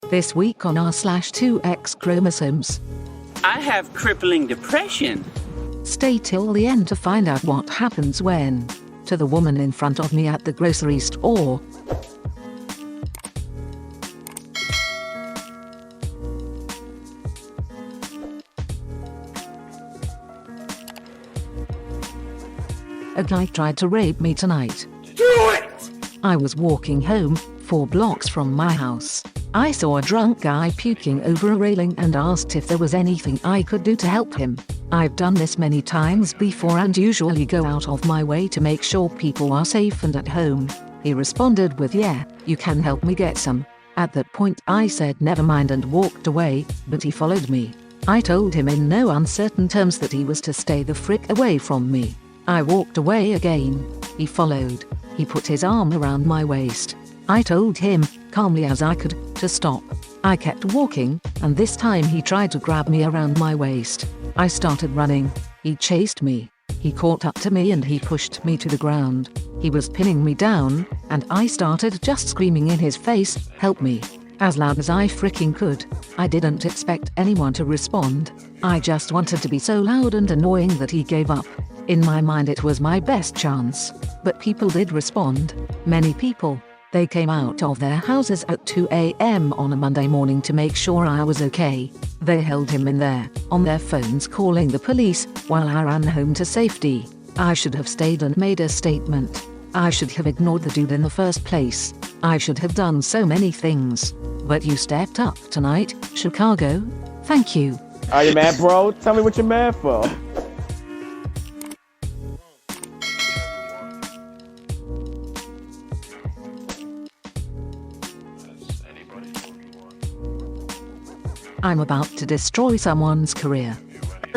This week on r/2XChromosomes. I have crippling depression. Stay till the end to find out what happens when. To the woman in front of me at the grocery store. A guy tried to rape me tonight. Do it! I was walking home, 4 blocks from my house. I saw a drunk guy puking over a railing and asked if there was anything I could do to help him. I've done this many times before and usually go out of my way to make sure people are safe and at home. He responded with, "Yeah, you can help me get some." At that point I said never mind and walked away, but he followed me. I told him in no uncertain terms that he was to stay the frick away from me. I walked away again. He followed. He put his arm around my waist. I told him, calmly as I could, to stop. I kept walking, and this time he tried to grab me around my waist. I started running. He chased me. He caught up to me and he pushed me to the ground. He was pinning me down, and I started just screaming in his face, "Help me," as loud as I freaking could. I didn't expect anyone to respond. I just wanted to be so loud and annoying that he gave up. In my mind it was my best chance. But people did respond. Many people. They came out of their houses at 2 a.m. on a Monday morning to make sure I was okay. They held him in there, on their phones calling the police, while I ran home to safety. I should have stayed and made a statement. I should have ignored the dude in the first place. I should have done so many things. But you stepped up tonight, Chicago. Thank you. Are you mad, bro? Tell me what you're mad for. I'm about to destroy someone's career.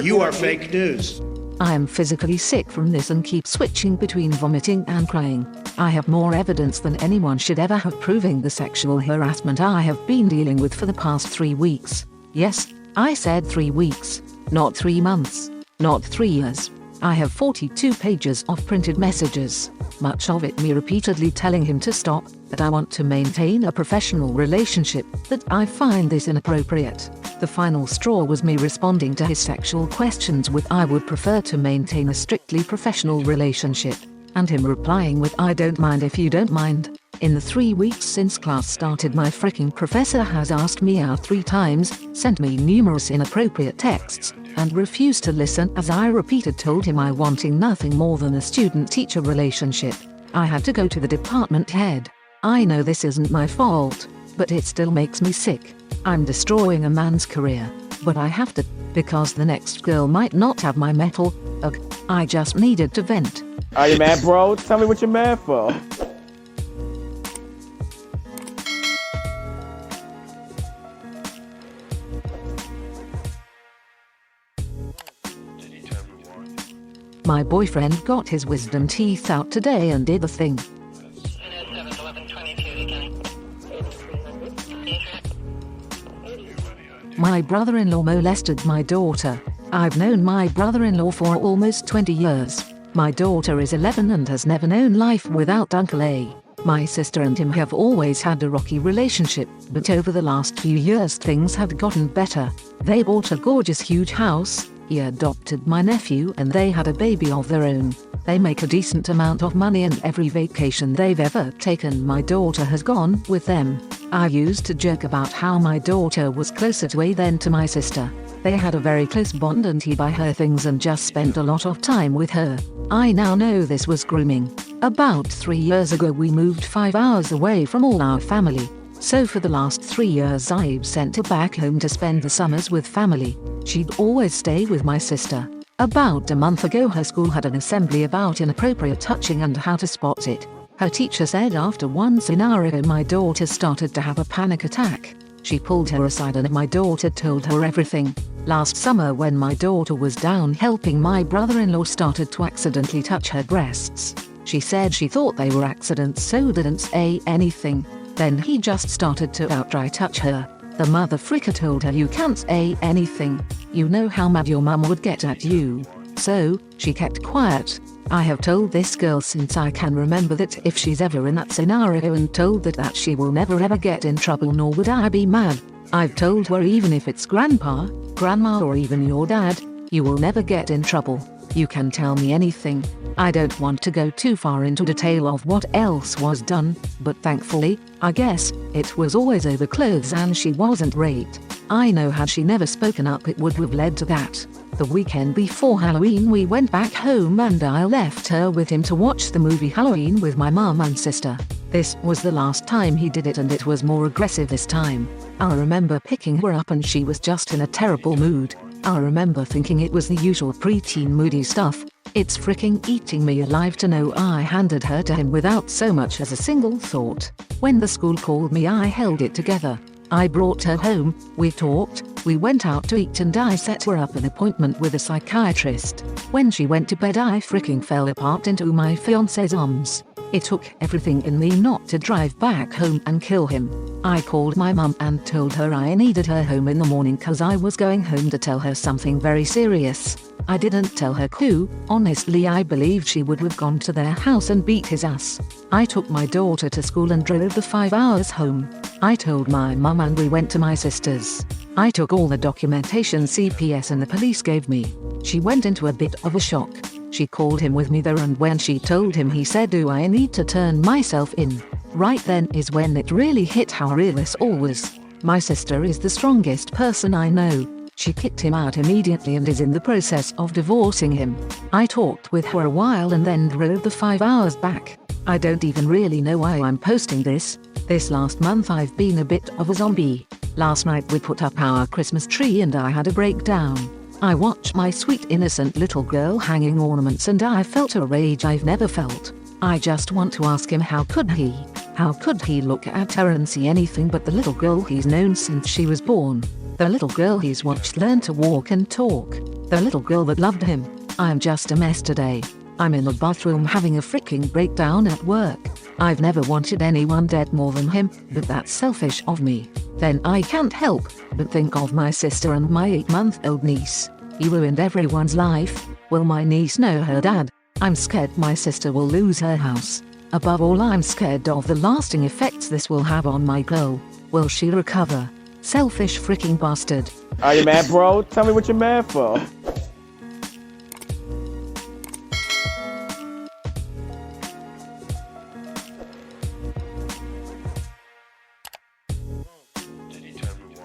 You are fake news. I am physically sick from this and keep switching between vomiting and crying. I have more evidence than anyone should ever have proving the sexual harassment I have been dealing with for the past 3 weeks. Yes, I said 3 weeks, not 3 months, not 3 years. I have 42 pages of printed messages, much of it me repeatedly telling him to stop, that I want to maintain a professional relationship, that I find this inappropriate. The final straw was me responding to his sexual questions with "I would prefer to maintain a strictly professional relationship," and him replying with "I don't mind if you don't mind." In the 3 weeks since class started, my freaking professor has asked me out 3 times, sent me numerous inappropriate texts, and refused to listen as I repeated told him I wanting nothing more than a student-teacher relationship. I had to go to the department head. I know this isn't my fault, but it still makes me sick. I'm destroying a man's career, but I have to, because the next girl might not have my metal. Ugh, I just needed to vent. Are you mad, bro? Tell me what you're mad for. My boyfriend got his wisdom teeth out today and did the thing. My brother-in-law molested my daughter. I've known my brother-in-law for almost 20 years. My daughter is 11 and has never known life without Uncle A. My sister and him have always had a rocky relationship, but over the last few years things have gotten better. They bought a gorgeous huge house, he adopted my nephew and they had a baby of their own. They make a decent amount of money and every vacation they've ever taken my daughter has gone with them. I used to joke about how my daughter was closer to A than to my sister. They had a very close bond and he buy her things and just spent a lot of time with her. I now know this was grooming. About 3 years ago we moved 5 hours away from all our family. So for the last 3 years I've sent her back home to spend the summers with family. She'd always stay with my sister. About a month ago her school had an assembly about inappropriate touching and how to spot it. Her teacher said after one scenario my daughter started to have a panic attack. She pulled her aside and my daughter told her everything. Last summer when my daughter was down helping, my brother-in-law started to accidentally touch her breasts. She said she thought they were accidents so didn't say anything. Then he just started to outright touch her. The mother fricker told her you can't say anything. You know how mad your mum would get at you. so she kept quiet. I have told this girl since I can remember that if she's ever in that scenario and told that she will never ever get in trouble, nor would I be mad. I've told her even if it's grandpa, grandma or even your dad, you will never get in trouble. You can tell me anything. I don't want to go too far into detail of what else was done, but thankfully, I guess, it was always over clothes and she wasn't raped. I know had she never spoken up it would have led to that. The weekend before Halloween we went back home and I left her with him to watch the movie Halloween with my mum and sister. This was the last time he did it and it was more aggressive this time. I remember picking her up and she was just in a terrible mood. I remember thinking it was the usual preteen moody stuff. It's freaking eating me alive to know I handed her to him without so much as a single thought. When the school called me I held it together. I brought her home, we talked, we went out to eat and I set her up an appointment with a psychiatrist. When she went to bed I freaking fell apart into my fiancé's arms. It took everything in me not to drive back home and kill him. I called my mum and told her I needed her home in the morning cause I was going home to tell her something very serious. I didn't tell her who, honestly I believed she would have gone to their house and beat his ass. I took my daughter to school and drove the 5 hours home. I told my mum and we went to my sister's. I took all the documentation CPS and the police gave me. She went into a bit of a shock. She called him with me there and when she told him he said, "Do I need to turn myself in?" Right then is when it really hit how real this all was. My sister is the strongest person I know. She kicked him out immediately and is in the process of divorcing him. I talked with her a while and then drove the 5 hours back. I don't even really know why I'm posting this. This last month I've been a bit of a zombie. Last night we put up our Christmas tree and I had a breakdown. I watched my sweet innocent little girl hanging ornaments and I felt a rage I've never felt. I just want to ask him how could he? How could he look at her and see anything but the little girl he's known since she was born? The little girl he's watched learn to walk and talk. The little girl that loved him. I'm just a mess today. I'm in the bathroom having a freaking breakdown at work. I've never wanted anyone dead more than him, but that's selfish of me. Then I can't help but think of my sister and my 8-month-old niece. He ruined everyone's life. Will my niece know her dad? I'm scared my sister will lose her house. Above all I'm scared of the lasting effects this will have on my girl. Will she recover? Selfish freaking bastard. Are you mad, bro? Tell me what you're mad for.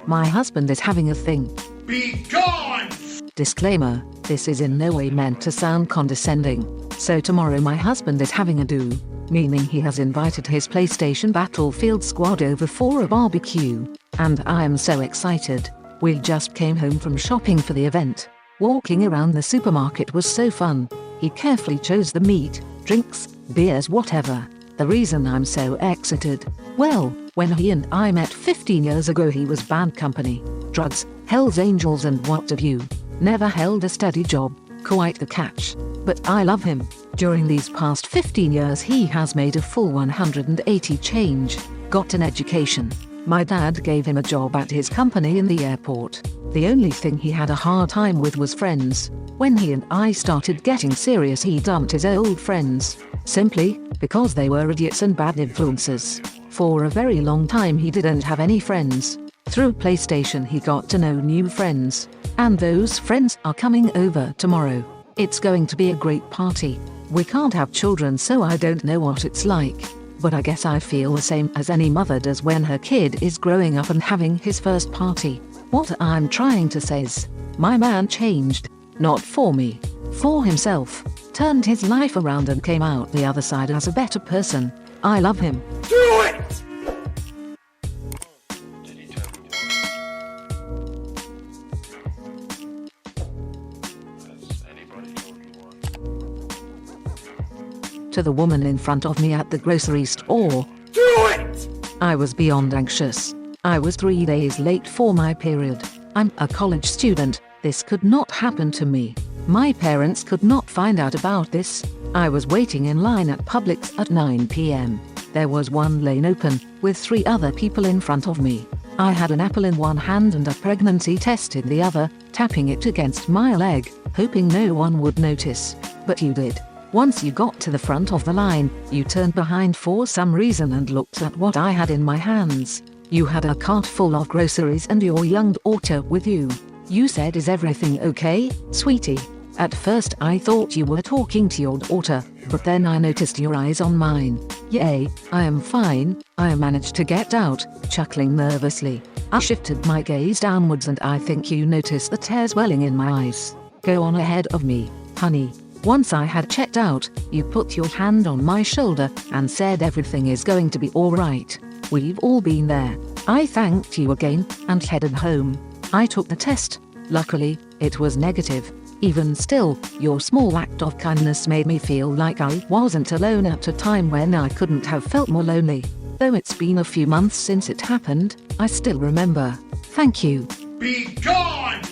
My husband is having a thing. Be gone! Disclaimer, this is in no way meant to sound condescending. So tomorrow my husband is having a do, meaning he has invited his PlayStation Battlefield squad over for a barbecue. And I am so excited. We just came home from shopping for the event. Walking around the supermarket was so fun. He carefully chose the meat, drinks, beers, whatever. The reason I'm so excited, well, when he and I met 15 years ago he was bad company, drugs, Hells Angels and what have you. Never held a steady job, quite the catch. But I love him. During these past 15 years he has made a full 180 change, got an education. My dad gave him a job at his company in the airport. The only thing he had a hard time with was friends. When he and I started getting serious he dumped his old friends. Simply because they were idiots and bad influences. For a very long time he didn't have any friends. Through PlayStation he got to know new friends. And those friends are coming over tomorrow. It's going to be a great party. We can't have children so I don't know what it's like. But I guess I feel the same as any mother does when her kid is growing up and having his first party. What I'm trying to say is, my man changed. Not for me. For himself. Turned his life around and came out the other side as a better person. I love him. Do it! To the woman in front of me at the grocery store. Do it! I was beyond anxious. I was 3 days late for my period. I'm a college student. This could not happen to me. My parents could not find out about this. I was waiting in line at Publix at 9 p.m. There was one lane open, with 3 other people in front of me. I had an apple in one hand and a pregnancy test in the other, tapping it against my leg, hoping no one would notice. But you did. Once you got to the front of the line, you turned behind for some reason and looked at what I had in my hands. You had a cart full of groceries and your young daughter with you. You said, "Is everything okay, sweetie?" At first I thought you were talking to your daughter, but then I noticed your eyes on mine. "Yay, I am fine," I managed to get out, chuckling nervously. I shifted my gaze downwards and I think you noticed the tears welling in my eyes. "Go on ahead of me, honey." Once I had checked out, you put your hand on my shoulder and said everything is going to be alright. We've all been there. I thanked you again and headed home. I took the test. Luckily, it was negative. Even still, your small act of kindness made me feel like I wasn't alone at a time when I couldn't have felt more lonely. Though it's been a few months since it happened, I still remember. Thank you. Be gone!